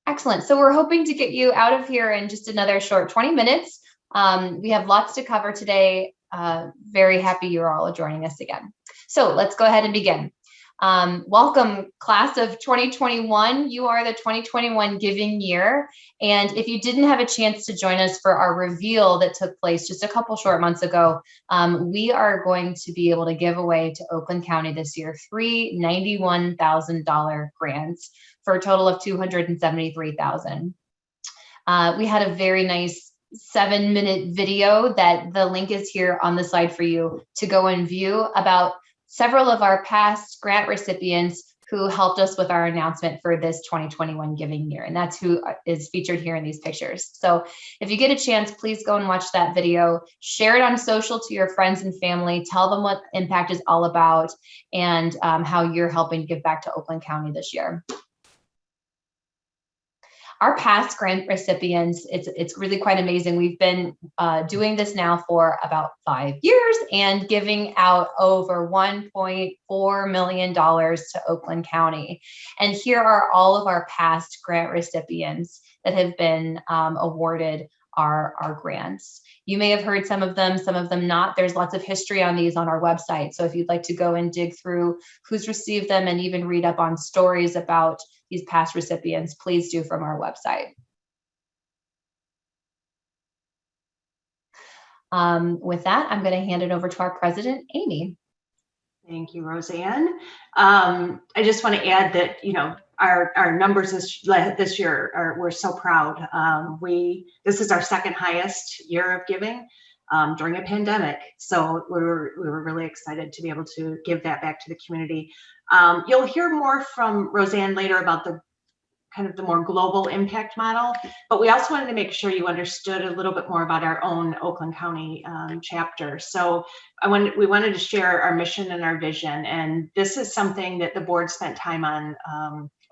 Excellent. So we're hoping to get you out of here in just another short 20 minutes. We have lots to cover today. Very happy you're all joining us again. So let's go ahead and begin. Welcome, class of 2021. You are the 2021 giving year. And if you didn't have a chance to join us for our reveal that took place just a couple short months ago, we are going to be able to give away to Oakland County this year 3 $91,000 grants for a total of $273,000. We had a very nice 7-minute video that the link is here on the slide for you to go and view about several of our past grant recipients who helped us with our announcement for this 2021 giving year. And that's who is featured here in these pictures. So if you get a chance, please go and watch that video, share it on social to your friends and family, tell them what Impact is all about and how you're helping give back to Oakland County this year. Our past grant recipients, it's really quite amazing. We've been doing this now for about 5 years and giving out over $1.4 million to Oakland County. And here are all of our past grant recipients that have been awarded our grants. You may have heard some of them not. There's lots of history on these on our website. So if you'd like to go and dig through who's received them and even read up on stories about these past recipients, please do from our website. With that, I'm going to hand it over to our president, Amy. Thank you, Roseanne. I just want to add that, our numbers this year we're so proud. This is our second highest year of giving during a pandemic. So we were really excited to be able to give that back to the community. You'll hear more from Roseanne later about the kind of the more global impact model, but we also wanted to make sure you understood a little bit more about our own Oakland County chapter. So we wanted to share our mission and our vision, and this is something that the board spent time on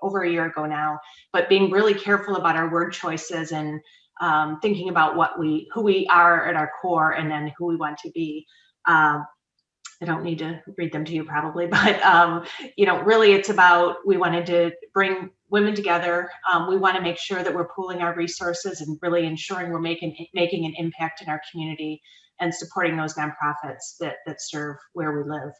over a year ago now, but being really careful about our word choices and thinking about who we are at our core and then who we want to be. I don't need to read them to you probably, but really it's about, we wanted to bring women together. We want to make sure that we're pooling our resources and really ensuring we're making an impact in our community and supporting those nonprofits that serve where we live.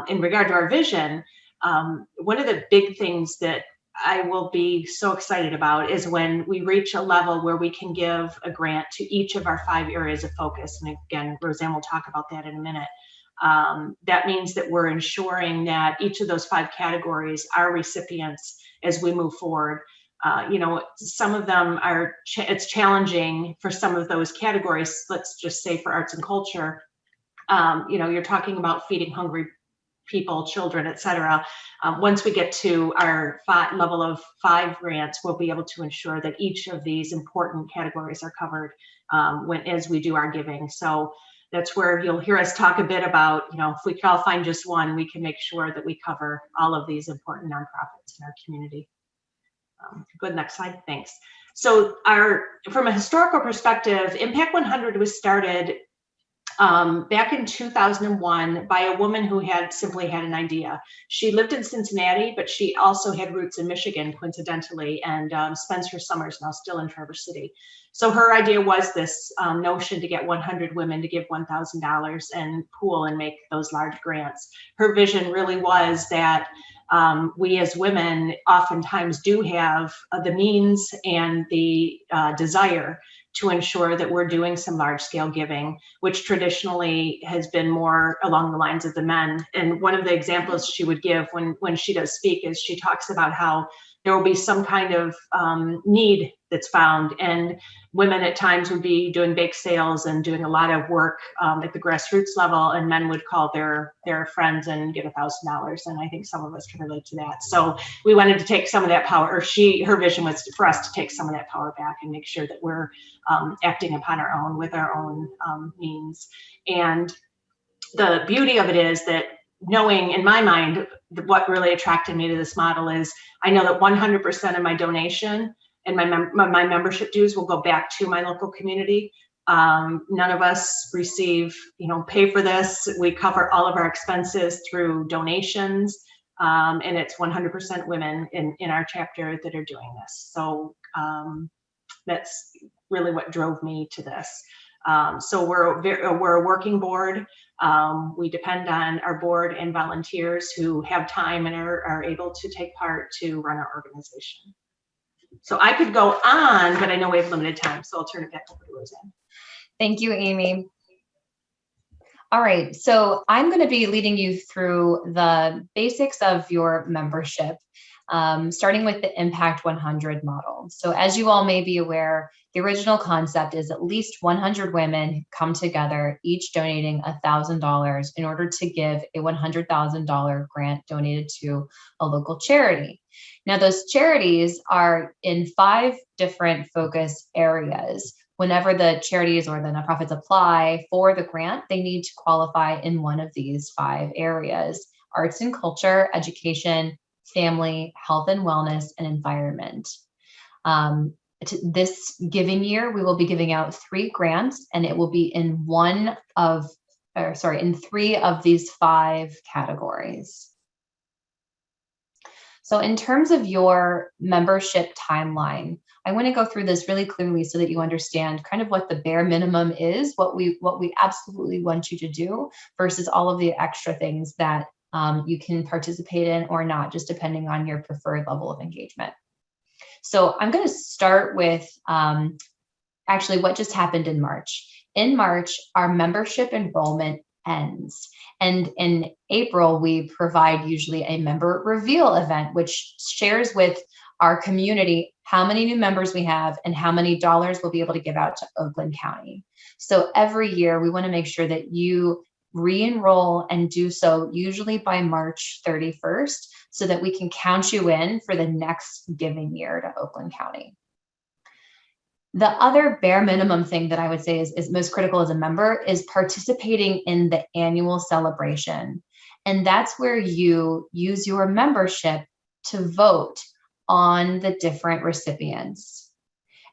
In regard to our vision, one of the big things that I will be so excited about is when we reach a level where we can give a grant to each of our 5 areas of focus. And again, Roseanne will talk about that in a minute. That means that we're ensuring that each of those 5 categories are recipients as we move forward. Some of them it's challenging for some of those categories. Let's just say for arts and culture, you're talking about feeding hungry people, children, etc. Once we get to our level of 5 grants, we'll be able to ensure that each of these important categories are covered as we do our giving. So that's where you'll hear us talk a bit about, if we can all find just one, we can make sure that we cover all of these important nonprofits in our community. Go to the next slide, thanks. So from a historical perspective, Impact 100 was started back in 2001 by a woman who simply had an idea. She lived in Cincinnati, but she also had roots in Michigan, coincidentally, and spends her summers now still in Traverse City. So her idea was this notion to get 100 women to give $1,000 and pool and make those large grants. Her vision really was that we as women oftentimes do have the means and the desire to ensure that we're doing some large scale giving, which traditionally has been more along the lines of the men. And one of the examples she would give when she does speak is she talks about how there will be some kind of need that's found, and women at times would be doing bake sales and doing a lot of work at the grassroots level, and men would call their friends and get $1,000. And I think some of us can relate to that. So we wanted to take some of that power, or her vision was for us to take some of that power back and make sure that we're acting upon our own with our own means. And the beauty of it is that, knowing in my mind, what really attracted me to this model is I know that 100% of my donation and my membership dues will go back to my local community. None of us receive, pay for this. We cover all of our expenses through donations. and it's 100% women in our chapter that are doing this. So that's really what drove me to this. So we're a working board. We depend on our board and volunteers who have time and are able to take part to run our organization. So I could go on, but I know we have limited time, so I'll turn it back over to Roseanne. Thank you, Amy. All right, so I'm going to be leading you through the basics of your membership, starting with the Impact 100 model. So as you all may be aware, the original concept is at least 100 women come together, each donating $1,000 in order to give a $100,000 grant donated to a local charity. Now, those charities are in 5 different focus areas. Whenever the charities or the nonprofits apply for the grant, they need to qualify in one of these 5 areas: arts and culture, education, family, health and wellness, and environment. This giving year, we will be giving out 3 grants, and it will be in 3 of these 5 categories. So in terms of your membership timeline, I want to go through this really clearly so that you understand kind of what the bare minimum is, what we absolutely want you to do versus all of the extra things that you can participate in or not, just depending on your preferred level of engagement. So I'm going to start with actually what just happened in March. In March, our membership enrollment ends. And in April, we provide usually a member reveal event, which shares with our community how many new members we have and how many dollars we'll be able to give out to Oakland County. So every year, we want to make sure that you re-enroll and do so usually by March 31st so that we can count you in for the next giving year to Oakland County. The other bare minimum thing that I would say is most critical as a member is participating in the annual celebration. And that's where you use your membership to vote on the different recipients.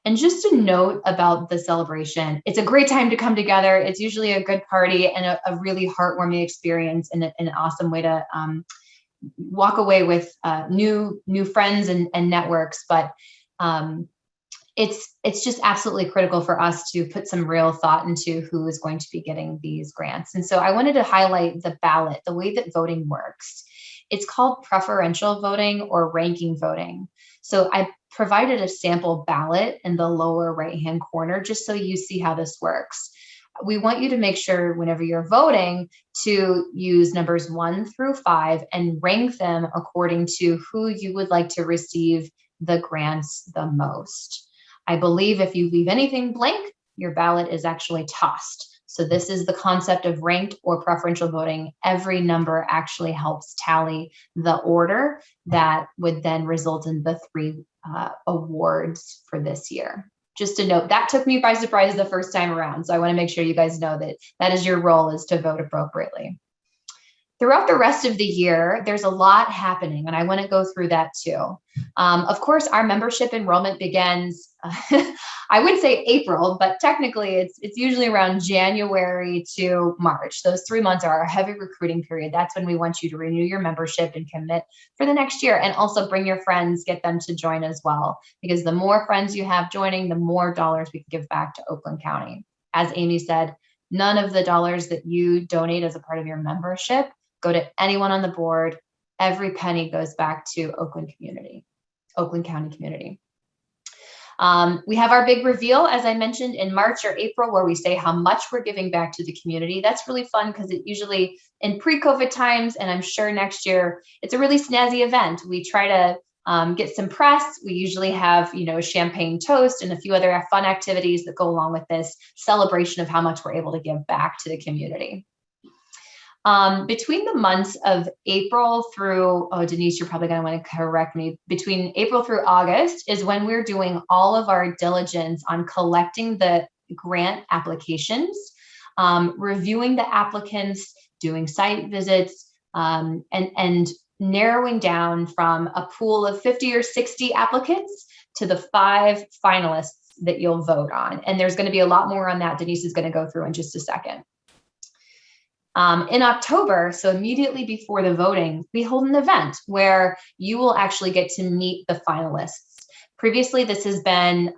And just a note about the celebration, it's a great time to come together. It's usually a good party and a really heartwarming experience and an awesome way to walk away with new friends and networks. But it's just absolutely critical for us to put some real thought into who is going to be getting these grants. And so I wanted to highlight the ballot, the way that voting works. It's called preferential voting or ranking voting. So I provided a sample ballot in the lower right-hand corner, just so you see how this works. We want you to make sure whenever you're voting to use numbers 1 through 5 and rank them according to who you would like to receive the grants the most. I believe if you leave anything blank, your ballot is actually tossed. So this is the concept of ranked or preferential voting. Every number actually helps tally the order that would then result in the 3 awards for this year. Just a note, that took me by surprise the first time around. So I want to make sure you guys know that that is your role, is to vote appropriately. Throughout the rest of the year, there's a lot happening, and I want to go through that too. Of course, our membership enrollment begins, I would say April, but technically it's usually around January to March. Those 3 months are our heavy recruiting period. That's when we want you to renew your membership and commit for the next year, and also bring your friends, get them to join as well, because the more friends you have joining, the more dollars we can give back to Oakland County. As Amy said, none of the dollars that you donate as a part of your membership go to anyone on the board. Every penny goes back to Oakland County community. We have our big reveal, as I mentioned, in March or April, where we say how much we're giving back to the community. That's really fun because it usually, in pre-COVID times, and I'm sure next year, it's a really snazzy event. We try to get some press. We usually have, a champagne toast and a few other fun activities that go along with this celebration of how much we're able to give back to the community. Between the months of April through, Denise, you're probably going to want to correct me, between April through August is when we're doing all of our diligence on collecting the grant applications, reviewing the applicants, doing site visits, and narrowing down from a pool of 50 or 60 applicants to the 5 finalists that you'll vote on. And there's going to be a lot more on that Denise is going to go through in just a second. In October, so immediately before the voting, we hold an event where you will actually get to meet the finalists. Previously, this has been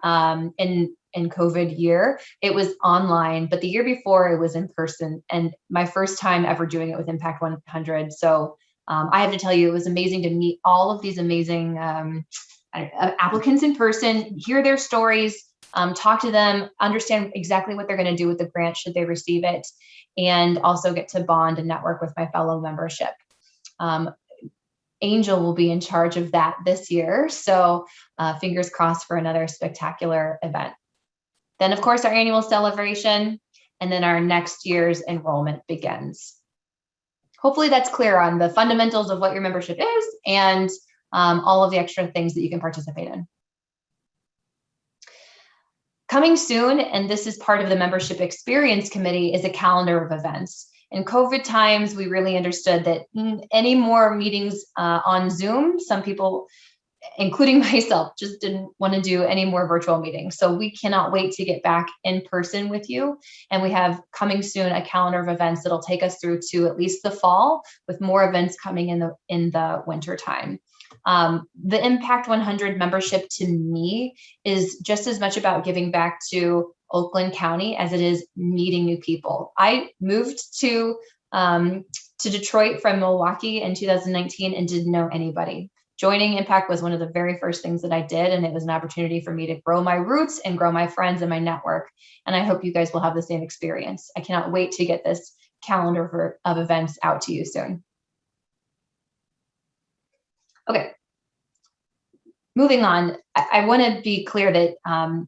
in COVID year, it was online, but the year before it was in person, and my first time ever doing it with Impact 100. So I have to tell you, it was amazing to meet all of these amazing applicants in person, hear their stories, talk to them, understand exactly what they're going to do with the grant should they receive it, and also get to bond and network with my fellow membership. Angel will be in charge of that this year, so fingers crossed for another spectacular event. Then, of course, our annual celebration, and then our next year's enrollment begins. Hopefully that's clear on the fundamentals of what your membership is and all of the extra things that you can participate in. Coming soon, and this is part of the Membership Experience Committee, is a calendar of events. In COVID times, we really understood that any more meetings on Zoom, some people, including myself, just didn't want to do any more virtual meetings. So we cannot wait to get back in person with you. And we have coming soon a calendar of events that'll take us through to at least the fall, with more events coming in the winter time. The Impact 100 membership to me is just as much about giving back to Oakland County as it is meeting new people. I moved to Detroit from Milwaukee in 2019 and didn't know anybody. Joining Impact was one of the very first things that I did, and it was an opportunity for me to grow my roots and grow my friends and my network. And I hope you guys will have the same experience. I cannot wait to get this calendar of events out to you soon. Okay, moving on, I want to be clear that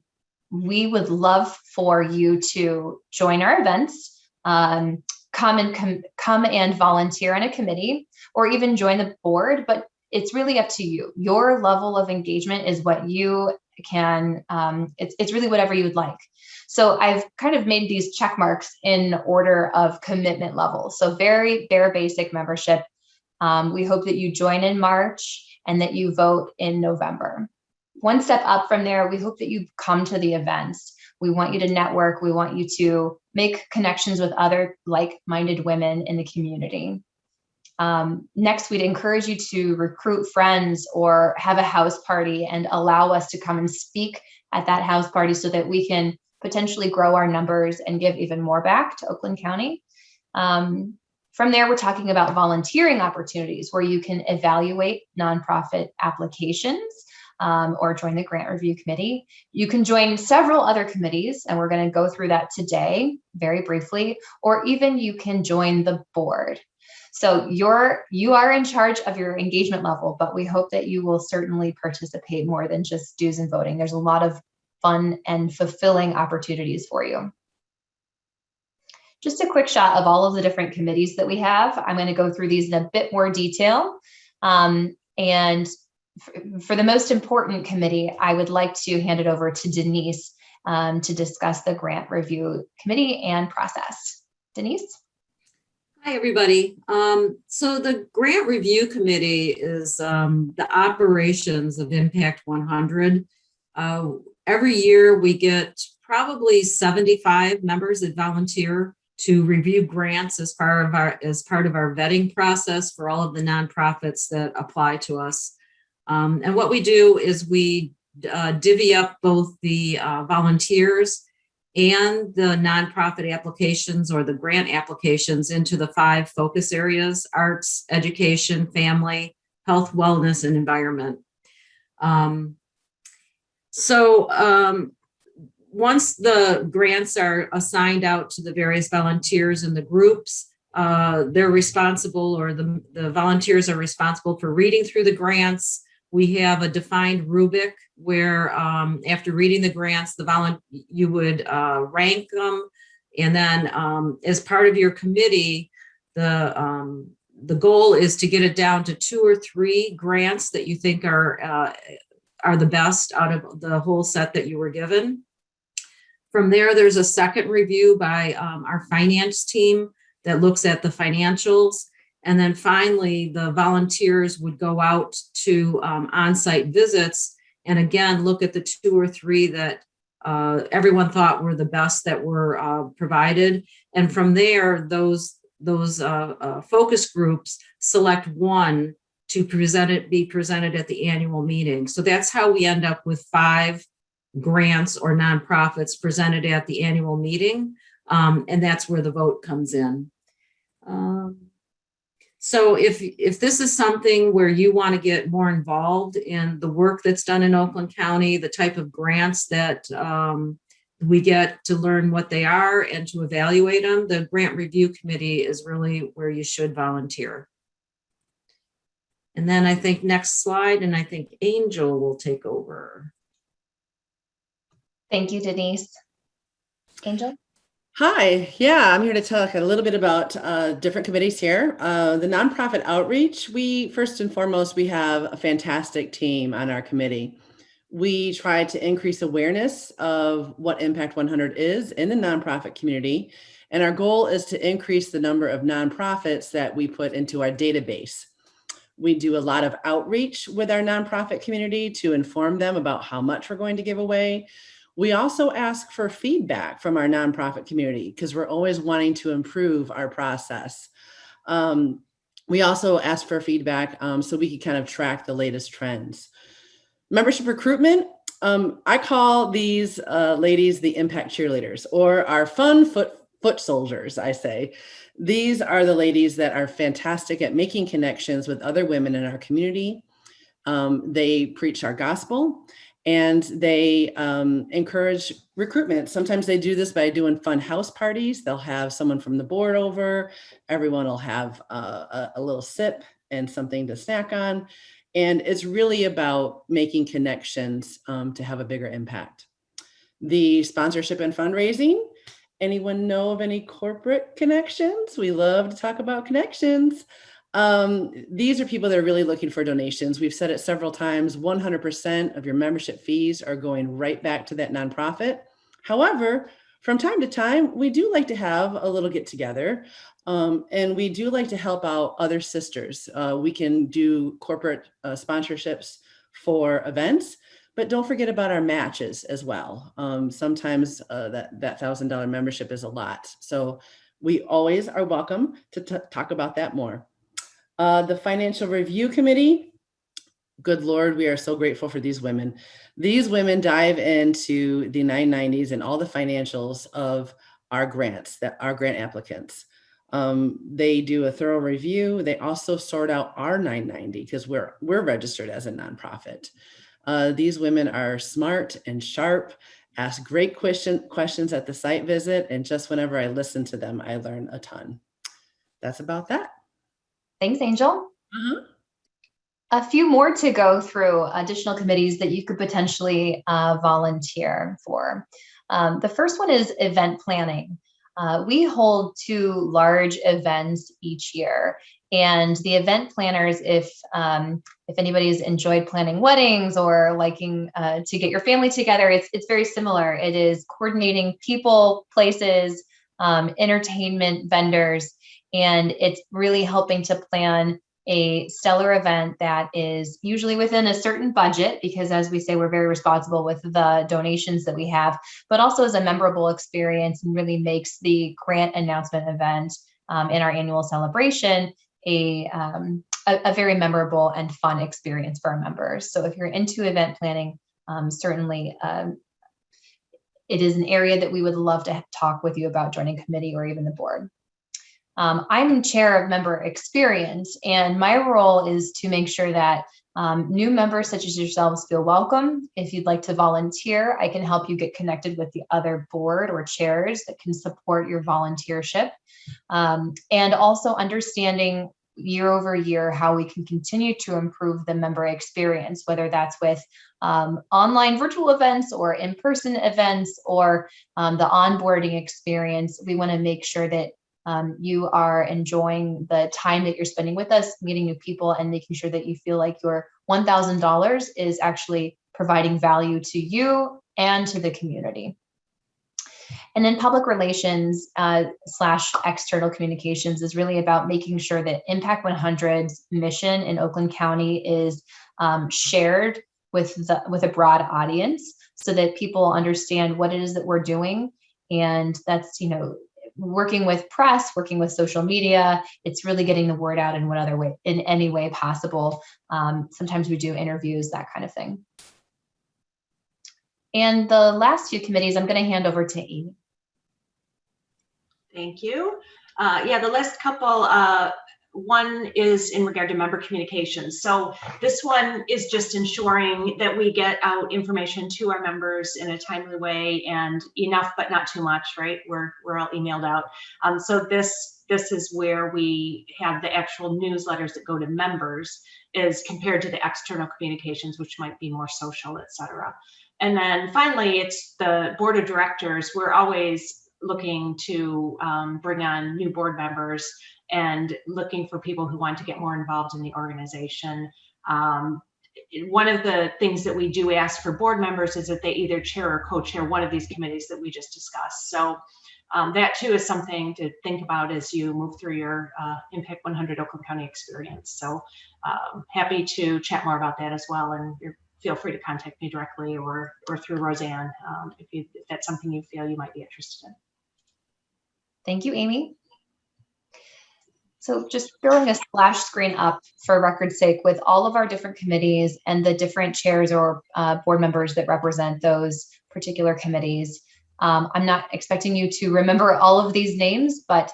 we would love for you to join our events, come and volunteer on a committee, or even join the board, but it's really up to you. Your level of engagement is what you can, it's really whatever you would like. So I've kind of made these check marks in order of commitment level. So very bare basic membership. We hope that you join in March and that you vote in November. One step up from there, we hope that you come to the events. We want you to network. We want you to make connections with other like-minded women in the community. Next, we'd encourage you to recruit friends or have a house party and allow us to come and speak at that house party so that we can potentially grow our numbers and give even more back to Oakland County. From there, we're talking about volunteering opportunities where you can evaluate nonprofit applications or join the grant review committee. You can join several other committees, and we're going to go through that today very briefly, or even you can join the board. So you are in charge of your engagement level, but we hope that you will certainly participate more than just dues and voting. There's a lot of fun and fulfilling opportunities for you. Just a quick shot of all of the different committees that we have. I'm going to go through these in a bit more detail. And for the most important committee, I would like to hand it over to Denise to discuss the grant review committee and process. Denise? Hi, everybody. So the grant review committee is the operations of Impact 100. Every year we get probably 75 members that volunteer to review grants as part of our vetting process for all of the nonprofits that apply to us. And what we do is we divvy up both the volunteers and the nonprofit applications or the grant applications into the 5 focus areas: arts, education, family, health, wellness, and environment. Once the grants are assigned out to the various volunteers in the groups, they're responsible, or the volunteers are responsible for reading through the grants. We have a defined rubric where after reading the grants, you would rank them. And then as part of your committee, the goal is to get it down to 2 or 3 grants that you think are the best out of the whole set that you were given. From there, there's a second review by our finance team that looks at the financials. And then finally, the volunteers would go out to on-site visits and again, look at the 2 or 3 that everyone thought were the best that were provided. And from there, those focus groups select one to be presented at the annual meeting. So that's how we end up with 5 grants or nonprofits presented at the annual meeting. And that's where the vote comes in. So if this is something where you want to get more involved in the work that's done in Oakland County, the type of grants that we get to learn what they are and to evaluate them, the grant review committee is really where you should volunteer. And then I think next slide, and I think Angel will take over. Thank you, Denise. Angel? Hi, yeah, I'm here to talk a little bit about different committees here. The nonprofit outreach, first and foremost, we have a fantastic team on our committee. We try to increase awareness of what Impact 100 is in the nonprofit community. And our goal is to increase the number of nonprofits that we put into our database. We do a lot of outreach with our nonprofit community to inform them about how much we're going to give away. We also ask for feedback from our nonprofit community because we're always wanting to improve our process. We also ask for feedback so we can kind of track the latest trends. Membership recruitment, I call these ladies the impact cheerleaders, or our fun foot soldiers, I say. These are the ladies that are fantastic at making connections with other women in our community. They preach our gospel and they encourage recruitment. Sometimes they do this by doing fun house parties. They'll have someone from the board over. Everyone will have a little sip and something to snack on. And it's really about making connections to have a bigger impact. The sponsorship and fundraising. Anyone know of any corporate connections? We love to talk about connections. These are people that are really looking for donations. We've said it several times, 100% of your membership fees are going right back to that nonprofit. However, from time to time, we do like to have a little get together and we do like to help out other sisters. We can do corporate sponsorships for events, but don't forget about our matches as well. Sometimes that $1,000 membership is a lot. So we always are welcome to talk about that more. The Financial Review Committee, good Lord, we are so grateful for these women. These women dive into the 990s and all the financials of our grants, our grant applicants. They do a thorough review. They also sort out our 990 because we're registered as a nonprofit. These women are smart and sharp, ask great questions at the site visit, and just whenever I listen to them, I learn a ton. That's about that. Thanks, Angel. A few more to go through, additional committees that you could potentially volunteer for. The first one is event planning. We hold 2 large events each year, and the event planners, if anybody's enjoyed planning weddings or liking to get your family together, it's very similar. It is coordinating people, places, entertainment vendors, and it's really helping to plan a stellar event that is usually within a certain budget, because as we say, we're very responsible with the donations that we have, but also as a memorable experience and really makes the grant announcement event in our annual celebration a very memorable and fun experience for our members. So if you're into event planning, certainly it is an area that we would love to talk with you about joining committee or even the board. I'm chair of member experience, and my role is to make sure that new members such as yourselves feel welcome. If you'd like to volunteer, I can help you get connected with the other board or chairs that can support your volunteership. And also understanding year over year how we can continue to improve the member experience, whether that's with online virtual events or in-person events or the onboarding experience. We want to make sure that you are enjoying the time that you're spending with us, meeting new people, and making sure that you feel like your $1,000 is actually providing value to you and to the community. And then public relations / external communications is really about making sure that Impact 100's mission in Oakland County is shared with a broad audience so that people understand what it is that we're doing. And that's, working with press, working with social media. It's really getting the word out in what other way, in any way possible. Sometimes we do interviews, that kind of thing. And the last few committees, I'm going to hand over to Amy. Thank you. Yeah, the last couple, one is in regard to member communications. So this one is just ensuring that we get out information to our members in a timely way and enough, but not too much, right? We're all emailed out. So this is where we have the actual newsletters that go to members as compared to the external communications, which might be more social, et cetera. And then finally, it's the board of directors. We're always looking to bring on new board members and looking for people who want to get more involved in the organization. One of the things that we do ask for board members is that they either chair or co-chair one of these committees that we just discussed. So that too is something to think about as you move through your Impact 100 Oakland County experience. So happy to chat more about that as well. And feel free to contact me directly or through Roseanne if that's something you feel you might be interested in. Thank you, Amy. So just throwing a splash screen up for record's sake with all of our different committees and the different chairs or board members that represent those particular committees. I'm not expecting you to remember all of these names, but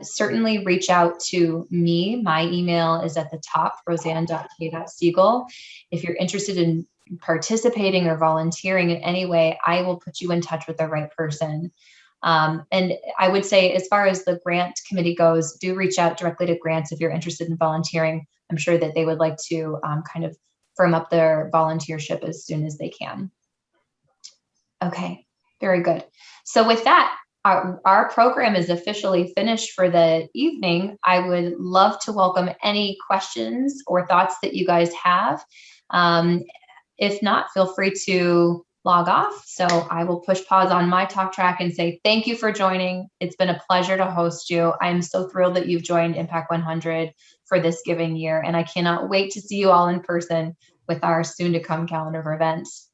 certainly reach out to me. My email is at the top, roseanne.k.siegel. If you're interested in participating or volunteering in any way, I will put you in touch with the right person. And I would say, as far as the grant committee goes, do reach out directly to grants if you're interested in volunteering. I'm sure that they would like to kind of firm up their volunteership as soon as they can. Okay, very good. So with that, our program is officially finished for the evening. I would love to welcome any questions or thoughts that you guys have. If not, feel free to log off. So I will push pause on my talk track and say thank you for joining. It's been a pleasure to host you. I'm so thrilled that you've joined Impact 100 for this giving year, and I cannot wait to see you all in person with our soon to come calendar of events.